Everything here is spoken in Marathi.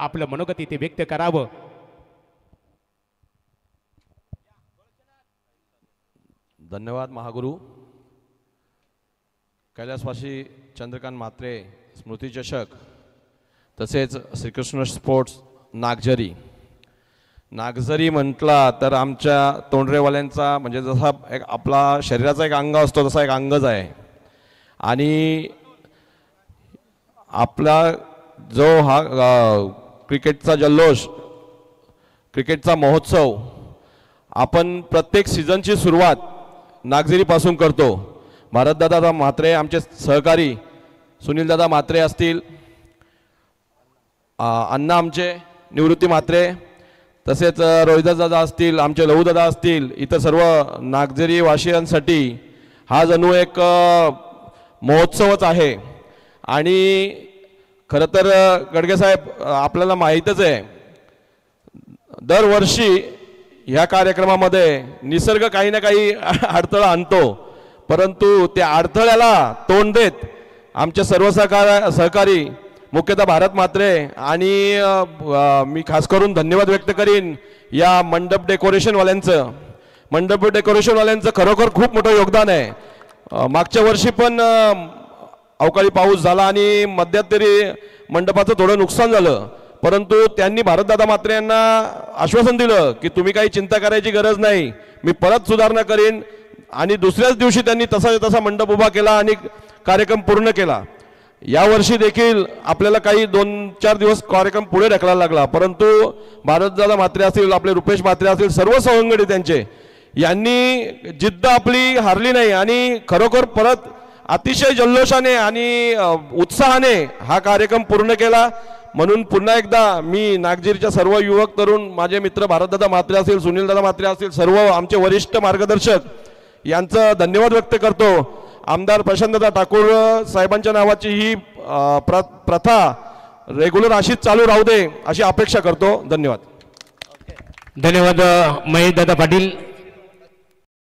आपलं मनोगत इथे व्यक्त करावं। धन्यवाद महागुरु। कैलासवासी चंद्रकांत म्हात्रे स्मृती चषक तसेच श्रीकृष्ण स्पोर्ट्स नागझरी म्हटला तर आमच्या तोंडरेवाल्यांचा म्हणजे जसा एक आपला शरीराचा एक अंग असतो तसा एक अंगच आहे। आणि आपला जो हा क्रिकेटचा जल्लोष, क्रिकेटचा महोत्सव आपण प्रत्येक सीझनची सुरुवात नागझरीपासून करतो। भारतदादा म्हात्रे आमचे सहकारी सुनीलदादा म्हात्रे असतील, अण्णा आमचे निवृत्ती म्हात्रे, तसेच रोहिदासदादा असतील, आमचे लहूदादा असतील, इतर सर्व नागझरी वासियांसाठी हा जणू एक महोत्सवच आहे। आणि खरं तर गडगेसाहेब आपल्याला माहीतच आहे दरवर्षी ह्या कार्यक्रमामध्ये निसर्ग काही ना काही अडथळा आणतो, परंतु त्या अडथळ्याला तोंड देत आमचे सर्व सहकारी मुख्यतः भारत म्हात्रे आणि मी खास करून धन्यवाद व्यक्त करीन या मंडप डेकोरेशनवाल्यांचं खरोखर खूप मोठं योगदान आहे। मागच्या वर्षी पण अवकाळी पाऊस झाला आणि मध्यंतरी मंडपाचं थोडं नुकसान झालं, परंतु त्यांनी भारतदादा म्हात्रे यांना आश्वासन दिलं की तुम्ही काही चिंता करायची गरज नाही, मी परत सुधारणा करीन। आणि दुसऱ्याच दिवशी त्यांनी तसा मंडप उभा केला आणि कार्यक्रम पूर्ण केला। यावर्षी देखील आपल्याला काही 2-4 दिवस कार्यक्रम पुढे ढकलायला लागला, परंतु भारतदादा म्हात्रे असतील, आपले रुपेश म्हात्रे असतील, सर्व सवंगडी त्यांचे यांनी जिद्द आपली हारली नाही आणि खरोखर परत अतिशय जल्लोषाने आणि उत्साहाने हा कार्यक्रम पूर्ण केला। म्हणून पुन्हा एकदा मी नागझरीच्या सर्व युवक तरुण माझे मित्र भारतदादा म्हात्रे असतील, सुनीलदादा म्हात्रे असतील, सर्व आमचे वरिष्ठ मार्गदर्शक यांचं धन्यवाद व्यक्त करतो। आमदार प्रशांतदादा ठाकूर साहेबांच्या नावाची ही प्रथा रेग्युलर अशीच चालू राहू दे अशी अपेक्षा करतो। धन्यवाद। धन्यवाद महेश दादा पाटील।